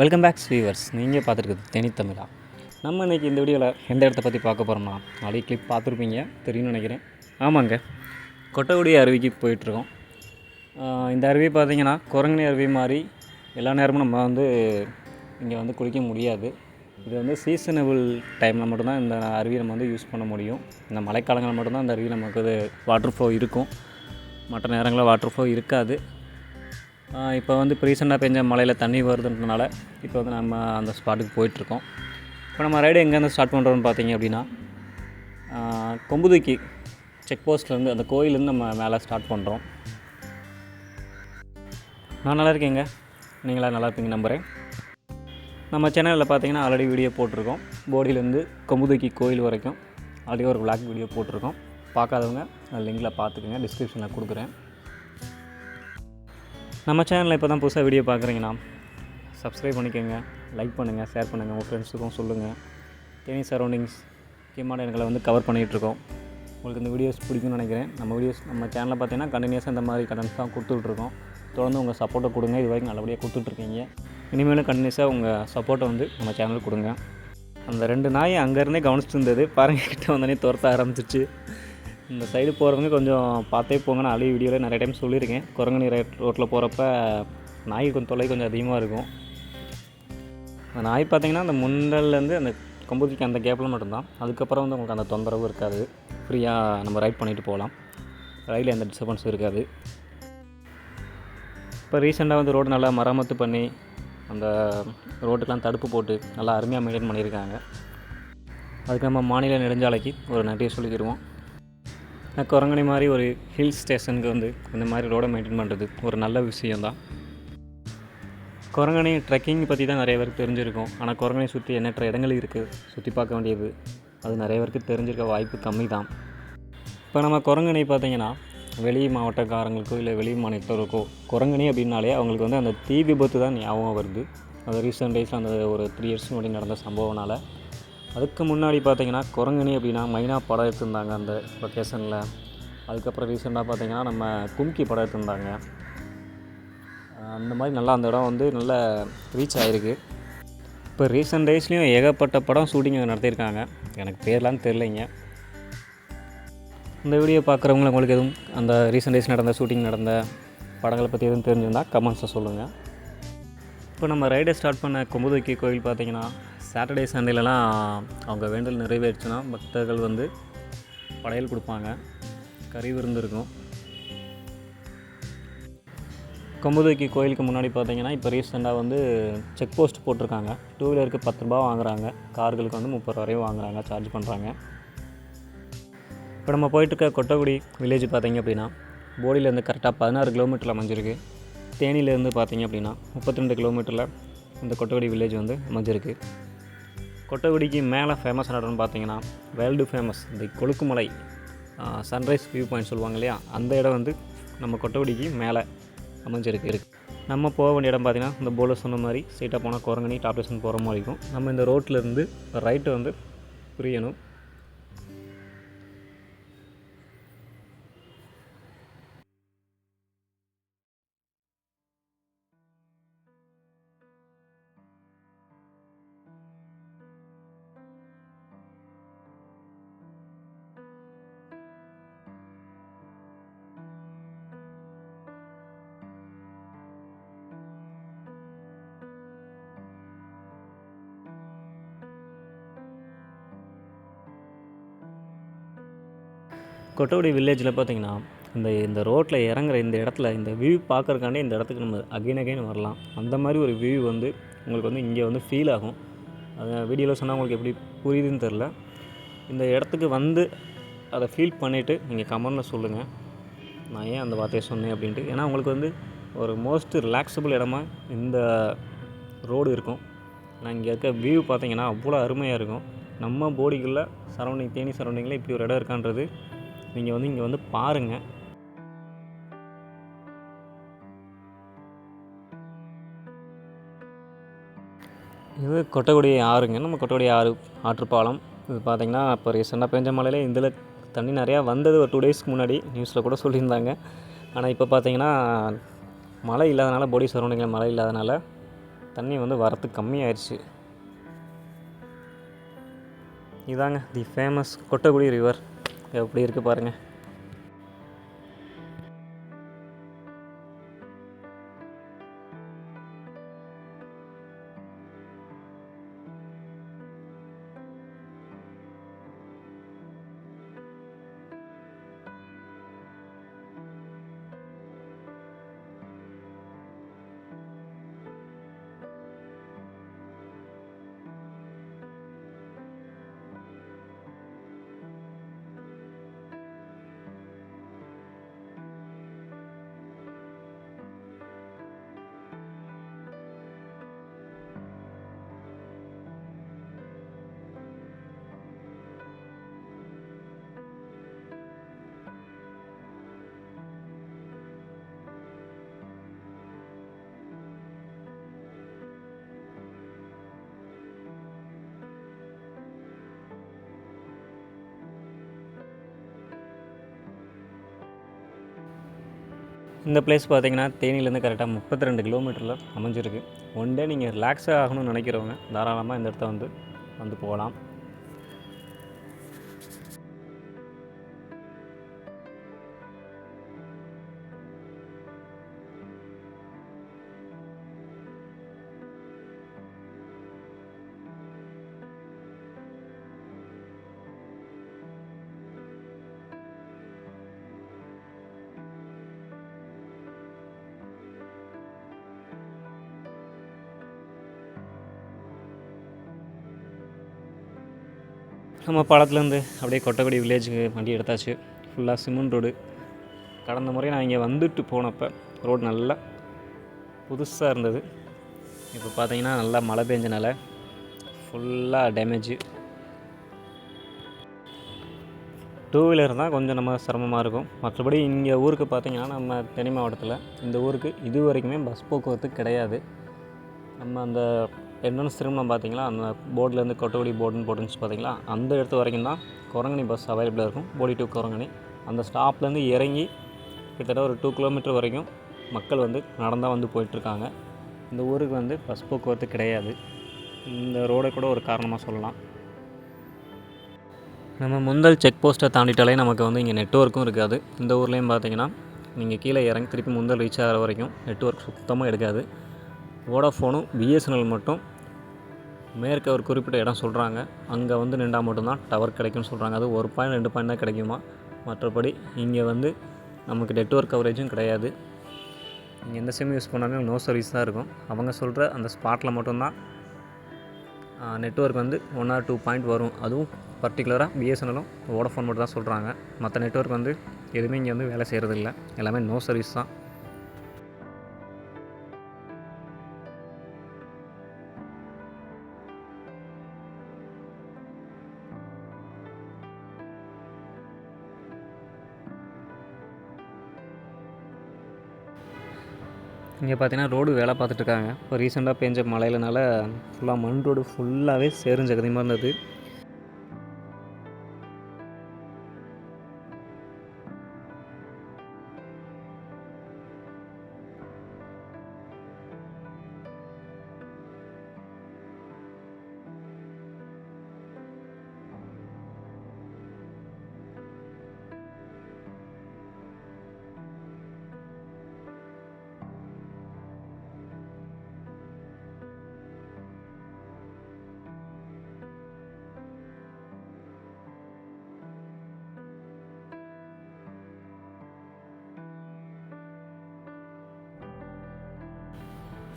Welcome back viewers. நீங்கள் பார்த்துருக்குது தேனி தமிழா. நம்ம இன்றைக்கி இந்த வீடியோவில் எந்த இடத்த பற்றி பார்க்க போகிறோம்னா, நாளைக்கு கிளிப் பார்த்துருப்பீங்க, தெரியும்னு நினைக்கிறேன். ஆமாங்க, கொட்டகுடி அருவிக்கு போயிட்டுருக்கோம். இந்த அருவி பார்த்திங்கன்னா குரங்கணி அருவி மாதிரி எல்லா நேரமும் நம்ம இங்கே குளிக்க முடியாது. இது சீசனபிள் டைமில் மட்டும்தான் இந்த அருவியை நம்ம யூஸ் பண்ண முடியும். இந்த மழைக்காலங்களில் மட்டும்தான் இந்த அருவி நமக்கு வாட்டர் ஃப்ளோ இருக்கும். மற்ற நேரங்களில் வாட்டர் ஃப்ளோ இருக்காது. இப்போ இப்போ ரீசெண்டாக பெஞ்ச மழையில் தண்ணி வருதுன்றனால இப்போ நம்ம அந்த ஸ்பாட்டுக்கு போயிட்டுருக்கோம். இப்போ நம்ம ரைடு எங்கேருந்து ஸ்டார்ட் பண்ணுறோன்னு பார்த்தீங்க அப்படின்னா, கொம்புதுக்கி செக் போஸ்ட்லேருந்து அந்த கோயிலேருந்து நம்ம மேலே ஸ்டார்ட் பண்ணுறோம். நான் நல்லா இருக்கேங்க, நீங்களாம் நல்லா இருப்பீங்க நம்புகிறேன். நம்ம சேனலில் பார்த்தீங்கன்னா ஆல்ரெடி வீடியோ போட்டிருக்கோம். போடியிலேருந்து கொம்புதுக்கி கோயில் வரைக்கும் ஆல்ரெடி ஒரு விளாக் வீடியோ போட்டிருக்கோம். பார்க்காதவங்க லிங்கில் பார்த்துக்குங்க, டிஸ்கிரிப்ஷனில் கொடுக்குறேன். நம்ம சேனலில் இப்போ தான் புதுசாக வீடியோ பார்க்குறீங்கன்னா சப்ஸ்கிரைப் பண்ணிக்கோங்க, லைக் பண்ணுங்கள், ஷேர் பண்ணுங்கள், உங்கள் ஃப்ரெண்ட்ஸுக்கும் சொல்லுங்கள். தேனி சரௌண்டிங்ஸ் முக்கியமான இடங்களை கவர் பண்ணிகிட்ருக்கோம். உங்களுக்கு இந்த வீடியோஸ் பிடிக்கும்னு நினைக்கிறேன். நம்ம சேனலில் பார்த்தீங்கன்னா கண்டினியூஸாக இந்த மாதிரி கண்டென்ட்ஸ் தான் கொடுத்துட்ருக்கோம். தொடர்ந்து உங்கள் சப்போர்ட்டை கொடுங்க. இது வரைக்கும் நல்லபடியாக கொடுத்துட்ருக்கீங்க. இனிமேலும் கண்டினியூஸாக உங்கள் சப்போர்ட்டை நம்ம சேனலுக்கு கொடுங்க. அந்த 2 நாய் அங்கேருந்தே கவனிச்சிட்டு இருந்தது, பாருங்கள் கிட்ட வந்தோடனே துரத்த ஆரம்பிச்சிச்சு. இந்த சைடு போகிறவங்க கொஞ்சம் பார்த்தே போங்க. நான் ஆல்ரெடி வீடியோவில் நிறைய டைம் சொல்லியிருக்கேன். குரங்கணி ரோட்டில் போகிறப்ப நாய் தொல்லை கொஞ்சம் அதிகமாக இருக்கும். அந்த நாய் பார்த்திங்கன்னா அந்த முண்டல்லேருந்து அந்த கொம்புதிக்கு அந்த கேப்பில் மட்டும்தான். அதுக்கப்புறம் உங்களுக்கு அந்த தொந்தரவும் இருக்காது. ஃப்ரீயாக நம்ம ரைட் பண்ணிவிட்டு போகலாம். ரயிலில் எந்த டிஸ்டர்பன்ஸும் இருக்காது. இப்போ ரீசெண்டாக ரோடு நல்லா மராமத்து பண்ணி அந்த ரோட்டுக்கெலாம் தடுப்பு போட்டு நல்லா அருமையாக மெயின்டைன் பண்ணியிருக்காங்க. அதுக்கு நம்ம மாநில நெடுஞ்சாலைக்கு ஒரு நன்றியை சொல்லிக்கிடுவோம். குரங்கணி மாதிரி ஒரு ஹில் ஸ்டேஷனுக்கு இந்த மாதிரி ரோடை மெயின்டைன் பண்ணுறது ஒரு நல்ல விஷயந்தான். குரங்கணி ட்ரெக்கிங் பற்றி தான் நிறைய பேருக்கு தெரிஞ்சிருக்கும். ஆனால் குரங்கணி சுற்றி எண்ணற்ற இடங்கள் இருக்குது சுற்றி பார்க்க வேண்டியது. அது நிறைய பேருக்கு தெரிஞ்சிருக்க வாய்ப்பு கம்மி தான். இப்போ நம்ம குரங்கணி பார்த்திங்கன்னா வெளி மாவட்டக்காரங்களுக்கோ இல்லை வெளி மாநிலத்தோருக்கோ குரங்கணி அப்படின்னாலே அவங்களுக்கு அந்த தீ விபத்து தான் ஞாபகம் வருது. அது ரீசெண்ட் டேஸில் அந்த ஒரு 3 இயர்ஸ் முன்னாடி நடந்த சம்பவனால். அதுக்கு முன்னாடி பார்த்திங்கன்னா குரங்கணி அப்படின்னா மைனாக படம் எடுத்திருந்தாங்க அந்த லொக்கேஷனில். அதுக்கப்புறம் ரீசெண்டாக பார்த்திங்கன்னா நம்ம கும்கி படம் எடுத்திருந்தாங்க. அந்த மாதிரி நல்லா அந்த இடம் நல்ல ரீச் ஆகிருக்கு. இப்போ ரீசெண்ட் டேஸ்லேயும் ஏகப்பட்ட படம் ஷூட்டிங் நடத்தியிருக்காங்க. எனக்கு பேர்லாம் தெரிலைங்க. இந்த வீடியோ பார்க்குறவங்க உங்களுக்கு எதுவும் அந்த ரீசெண்ட் டேஸ் நடந்த ஷூட்டிங் நடந்த படங்களை பற்றி எதுவும் தெரிஞ்சிருந்தால் கமெண்ட்ஸில் சொல்லுங்கள். இப்போ நம்ம ரைடை ஸ்டார்ட் பண்ண கொம்புதுக்கி கோயில் பார்த்திங்கன்னா சாட்டர்டே சண்டேலலாம் அவங்க வேண்டல் நிறைவேறுச்சுன்னா பக்தர்கள் படையல் கொடுப்பாங்க, கறி விருந்து இருக்கும். கொம்புதுக்கி கோயிலுக்கு முன்னாடி பார்த்திங்கன்னா இப்போ ரீசெண்டாக செக் போஸ்ட் போட்டிருக்காங்க. 2 வீலருக்கு 10 ரூபா வாங்குகிறாங்க, கார்களுக்கு 30 ரூபா வரையும் வாங்குகிறாங்க, சார்ஜ் பண்ணுறாங்க. இப்போ நம்ம போயிட்டுருக்க கொட்டகுடி வில்லேஜ் பார்த்திங்க அப்படின்னா போடியிலேருந்து கரெக்டாக 16 கிலோமீட்டரில் அமைஞ்சிருக்கு. தேனியிலேருந்து பார்த்திங்க அப்படின்னா 32 கிலோமீட்டரில் இந்த கொட்டகுடி வில்லேஜ் அமைஞ்சிருக்கு. கொட்டகுடிக்கு மேலே ஃபேமஸான இடம்னு பார்த்தீங்கன்னா வேர்ல்டு ஃபேமஸ் இந்த கொழுக்குமலை சன்ரைஸ் வியூ பாயிண்ட் சொல்லுவாங்க இல்லையா, அந்த இடம் நம்ம கொட்டகுடிக்கு மேலே அமைஞ்சிருக்கு. நம்ம போக வேண்டிய இடம் பார்த்திங்கன்னா இந்த போர்டில் சொன்ன மாதிரி ஸ்ட்ரெயிட்டாக போனால் குரங்கணி டாப் ஸ்டேஷன் போகிற மாதிரி இருக்கும். நம்ம இந்த ரோட்டிலேருந்து ரைட்டு பிரியணும். கொட்டகுடி வில்லேஜில் பார்த்திங்கன்னா இந்த ரோட்டில் இறங்குற இந்த இடத்துல இந்த வியூ பார்க்குறக்காண்டே இந்த இடத்துக்கு நம்ம அகைன் வரலாம். அந்த மாதிரி ஒரு வியூ உங்களுக்கு இங்கே ஃபீல் ஆகும். அதை வீடியோவில் சொன்னால் உங்களுக்கு எப்படி புரியுதுன்னு தெரில. இந்த இடத்துக்கு அதை ஃபீல் பண்ணிவிட்டு நீங்கள் கமெண்டில் சொல்லுங்கள் நான் ஏன் அந்த வார்த்தையை சொன்னேன் அப்படின்ட்டு. ஏன்னா உங்களுக்கு ஒரு மோஸ்ட் ரிலாக்ஸபிள் இடமா இந்த ரோடு இருக்கும். நான் இங்கே இருக்க வியூ பார்த்திங்கன்னா அவ்வளோ அருமையாக இருக்கும். நம்ம போடிக்குள்ளே தேனி சரௌண்டிங்கில் இப்படி ஒரு இடம் இருக்கான்றது நீங்கள் இங்கே பாருங்கள். இது கொட்டகுடி ஆறுங்க. நம்ம கொட்டகுடி ஆற்றுப்பாலம். இது பார்த்திங்கன்னா இப்போ ரீசெண்டாக பெஞ்ச மழையில இதில் தண்ணி நிறையா வந்தது ஒரு 2 டேஸ்க்கு முன்னாடி நியூஸில் கூட சொல்லியிருந்தாங்க. ஆனால் இப்போ பார்த்திங்கன்னா மழை இல்லாதனால போடி சரௌண்டிங்கில் மழை இல்லாதனால தண்ணி வந்து வரத்து கம்மியாயிடுச்சு. இதாங்க தி ஃபேமஸ் கொட்டக்குடி ரிவர். எப்படி இருக்குது பாருங்கள். இந்த பிளேஸ் பார்த்திங்கன்னா தேனியிலேருந்து கரெக்டாக 32 கிலோமீட்டரில் அமைஞ்சிருக்கு. ஒன் டே நீங்கள் ரிலாக்ஸாக ஆகணும்னு நினைக்கிறவங்க தாராளமாக இந்த இடத்த வந்து போகலாம். நம்ம பாலத்துலேருந்து அப்படியே கொட்டக்குடி வில்லேஜுக்கு வண்டி எடுத்தாச்சு. ஃபுல்லாக சிமெண்ட் ரோடு. கடந்த முறை நான் இங்கே வந்துட்டு போனப்போ ரோடு நல்லா புதுசாக இருந்தது. இப்போ பார்த்தீங்கன்னா நல்லா மழை பெஞ்சனால ஃபுல்லாக டேமேஜு. டூ வீலர் தான் கொஞ்சம் நம்ம சிரமமாக இருக்கும். மற்றபடி இங்கே ஊருக்கு பார்த்திங்கன்னா நம்ம தேனி மாவட்டத்தில் இந்த ஊருக்கு இது வரைக்குமே பஸ் போக்குவரத்து கிடையாது. நம்ம அந்த என்ட்ரன்ஸ் திருமணம் பார்த்திங்களா, அந்த போர்ட்லேருந்து கொட்டக்குடி போர்டுன்னு போட்டுருந்துச்சு பார்த்திங்களா, அந்த இடத்து வரைக்கும் தான் குரங்கணி பஸ் அவைலபிளாக இருக்கும். போடி டு குரங்கணி. அந்த ஸ்டாப்லேருந்து இறங்கி கிட்டத்தட்ட ஒரு 2 கிலோமீட்டர் வரைக்கும் மக்கள் நடந்தால் போயிட்டுருக்காங்க. இந்த ஊருக்கு பஸ் போக்குவரத்து கிடையாது. இந்த ரோடை கூட ஒரு காரணமாக சொல்லலாம். நம்ம முந்தல் செக் போஸ்ட்டை தாண்டிட்டாலே நமக்கு இங்கே நெட்வொர்க்கும் இருக்காது. இந்த ஊர்லேயும் பார்த்திங்கன்னா நீங்கள் கீழே இறங்கி திருப்பி முந்தல் ரீச் ஆகிற வரைக்கும் நெட்வொர்க் சுத்தமாக எடுக்காது. வோடாஃபோனும் பிஎஸ்என்எல் மட்டும் மேற்க ஒரு குறிப்பிட்ட இடம் சொல்கிறாங்க, அங்கே நின்றால் மட்டும்தான் டவர் கிடைக்கும்னு சொல்கிறாங்க. அது 1 பாயிண்ட் 2 பாயிண்ட் தான் கிடைக்குமா. மற்றபடி இங்கே நமக்கு நெட்வொர்க் கவரேஜும் கிடையாது. நீங்கள் எந்த சிம் யூஸ் பண்ணாலும் நோ சர்வீஸ் தான் இருக்கும். அவங்க சொல்கிற அந்த ஸ்பாட்டில் மட்டும்தான் நெட்வொர்க் 1 or 2 பாயிண்ட் வரும். அதுவும் பர்டிகுலராக பிஎஸ்என்எலும் வோடாஃபோன் மட்டும் தான் சொல்கிறாங்க. மற்ற நெட்வொர்க் எதுவுமே இங்கே வேலை செய்கிறதில்ல. எல்லாமே நோ சர்வீஸ் தான். இங்கே பார்த்தீங்கன்னா ரோடு வேலை பார்த்துட்ருக்காங்க. இப்போ ரீசெண்டாக பெஞ்ச மழையினால ஃபுல்லாக மண் ரோடு ஃபுல்லாகவே சேரும் ஜகதியமாக இருந்தது.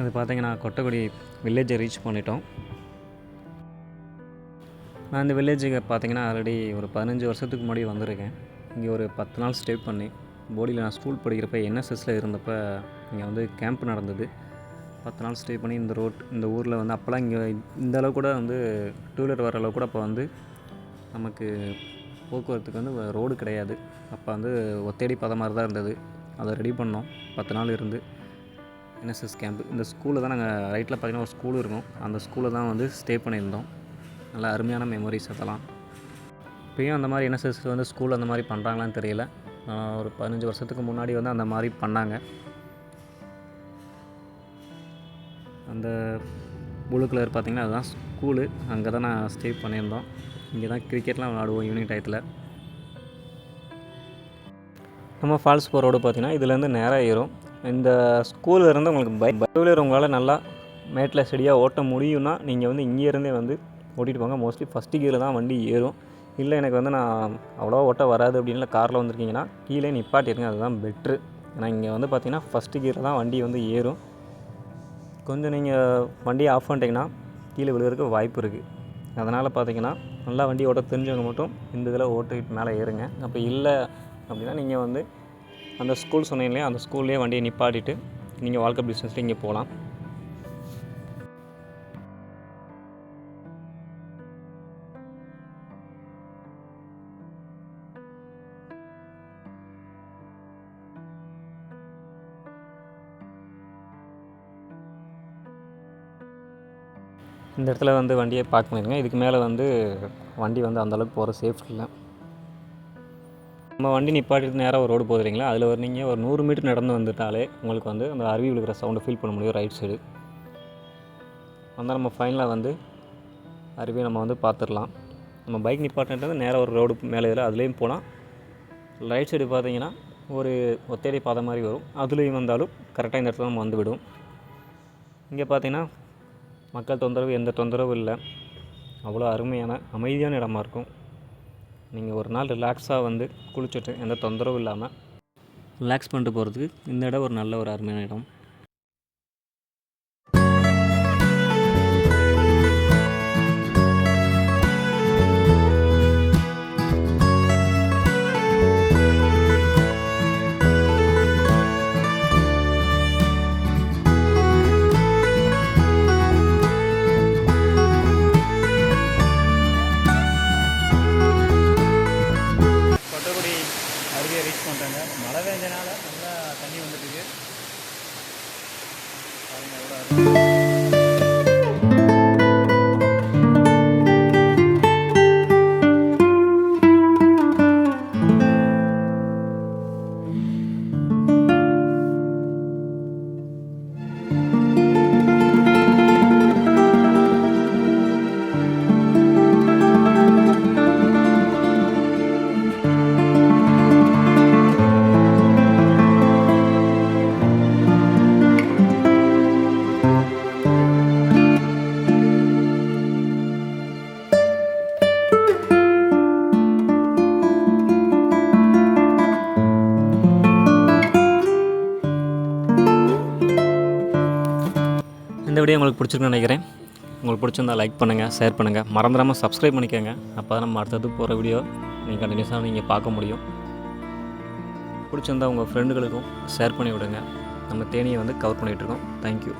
அது பார்த்திங்கன்னா கொட்டக்குடி வில்லேஜை ரீச் பண்ணிட்டோம். நான் இந்த வில்லேஜுக்கு பார்த்திங்கன்னா ஆல்ரெடி ஒரு 15 வருஷத்துக்கு முன்னாடி வந்திருக்கேன். இங்கே ஒரு 10 நாள் ஸ்டே பண்ணி போடியில் நான் ஸ்கூல் படிக்கிறப்ப என்எஸ்எஸில் இருந்தப்போ இங்கே கேம்ப் நடந்தது. 10 நாள் ஸ்டே பண்ணி இந்த ஊரில் அப்போல்லாம் இங்கே இந்த அளவு கூட 2 வீலர் வர அளவு கூட அப்போ நமக்கு போக்குவரத்துக்கு ரோடு கிடையாது. அப்போ ஒத்தடி பத மாதிரி தான் இருந்தது. அதை ரெடி பண்ணோம். 10 நாள் இருந்து என்எஸ்எஸ் கேம்ப்பு. இந்த ஸ்கூலில் தான் நாங்கள் ரைட்டில் பார்த்திங்கன்னா ஒரு ஸ்கூல் இருக்கும். அந்த ஸ்கூலில் தான் ஸ்டே பண்ணியிருந்தோம். நல்லா அருமையான மெமரிஸ் அதெல்லாம். இப்போயும் அந்த மாதிரி என்எஸ்எஸ் ஸ்கூல் அந்த மாதிரி பண்ணுறாங்களான்னு தெரியல. ஒரு 15 வருஷத்துக்கு முன்னாடி அந்த மாதிரி பண்ணாங்க. அந்த ப்ளூ கலர் பார்த்திங்கன்னா அதுதான் ஸ்கூலு. அங்கே தான் நான் ஸ்டே பண்ணியிருந்தோம். இங்கே தான் கிரிக்கெட்லாம் விளாடுவோம் ஈவினிங் டயத்தில். நம்ம ஃபால்ஸ் போகிற ரோடு பார்த்திங்கன்னா இதுலேருந்து நேராக ஏறும். இந்த ஸ்கூலில் இருந்து உங்களுக்கு பைக் வீலர் உங்களால் நல்லா மேட்டில் செடியாக ஓட்ட முடியும்னா நீங்கள் வந்து இங்கேருந்தே வந்து ஓட்டிகிட்டு போங்க. மோஸ்ட்லி ஃபஸ்ட்டு கியரில் தான் வண்டி ஏறும். இல்லை எனக்கு வந்து நான் அவ்வளோவா ஓட்ட வராது அப்படின்ல காரில் வந்திருக்கீங்கன்னா கீழே நிப்பாட்டிருங்க, அதுதான் பெட்ரு. ஏன்னா இங்கே வந்து பார்த்திங்கன்னா ஃபஸ்ட்டு கியரில் தான் வண்டி வந்து ஏறும். கொஞ்சம் நீங்கள் வண்டியை ஆஃப் பண்ணிட்டீங்கன்னா கீழே விழுகிறதுக்கு வாய்ப்பு இருக்குது. அதனால் பார்த்திங்கன்னா நல்லா வண்டி ஓட்ட தெரிஞ்சவங்க மட்டும் இந்த இதில் ஓட்டிட்டு மேலே ஏறுங்க. அப்போ இல்லை அப்படின்னா நீங்கள் வந்து அந்த ஸ்கூல் சொன்னீங்களே அந்த ஸ்கூல்லேயே வண்டியை நிப்பாட்டிட்டு நீங்கள் வாழ்க்கை பிஸ்னஸில் இங்கே போகலாம். இந்த இடத்துல வந்து வண்டியை பார்க் பண்ணிடுங்க. இதுக்கு மேலே வந்து வண்டி வந்து அந்தளவுக்கு போகிற சேஃப்டி இல்லை. நம்ம வண்டி நிப்பாட்டிட்டு நேராக ஒரு ரோடு போதுறீங்களா, அதில் ஒரு நீங்கள் ஒரு 100 மீட்டர் நடந்து வந்துட்டாலே உங்களுக்கு வந்து அந்த அருவி விழுகிற சவுண்டை ஃபீல் பண்ண முடியும் ரைட் சைடு. வந்தால் நம்ம ஃபைனலாக வந்து அருவியை நம்ம வந்து பார்த்துடலாம். நம்ம பைக் நிப்பாட்டிட்டு நேராக ஒரு ரோடு மேலே இதில் அதுலேயும் போகலாம். ரைட் சைடு பார்த்தீங்கன்னா ஒரு ஒத்தேடி பாதை மாதிரி வரும், அதுலேயும் வந்தாலும் கரெக்டாக இந்த இடத்துல நம்ம வந்து விடும். இங்கே பார்த்தீங்கன்னா மக்கள் தொந்தரவு எந்த தொந்தரவும் இல்லை. அவ்வளோ அருமையான அமைதியான இடமா இருக்கும். நீங்கள் ஒரு நாள் ரிலாக்ஸாக வந்து குளிச்சுட்டு எந்த தொந்தரவும் இல்லாமல் ரிலாக்ஸ் பண்ணிட்டு போகிறதுக்கு இந்த இடம் ஒரு நல்ல ஒரு அருமையான இடம். அருவியை ரீச் பண்ணிட்டாங்க. மழை பெஞ்சனால நல்லா தண்ணி வந்துட்டுருக்கு. பாருங்கள் எவ்வளோ இந்த வீடியோ உங்களுக்கு பிடிச்சிருக்குன்னு நினைக்கிறேன். உங்களுக்கு பிடிச்சிருந்தால் லைக் பண்ணுங்கள், ஷேர் பண்ணுங்கள், மறந்துடாமல் சப்ஸ்கிரைப் பண்ணிக்கோங்க. அப்போ தான் நம்ம அடுத்தது போகிற வீடியோ நீங்கள் கண்டினியூஸாக நீங்கள் பார்க்க முடியும். பிடிச்சிருந்தால் உங்கள் ஃப்ரெண்டுகளுக்கும் ஷேர் பண்ணி விடுங்க. நம்ம தேனியை வந்து கவர் பண்ணிகிட்ருக்கோம். தேங்க்யூ.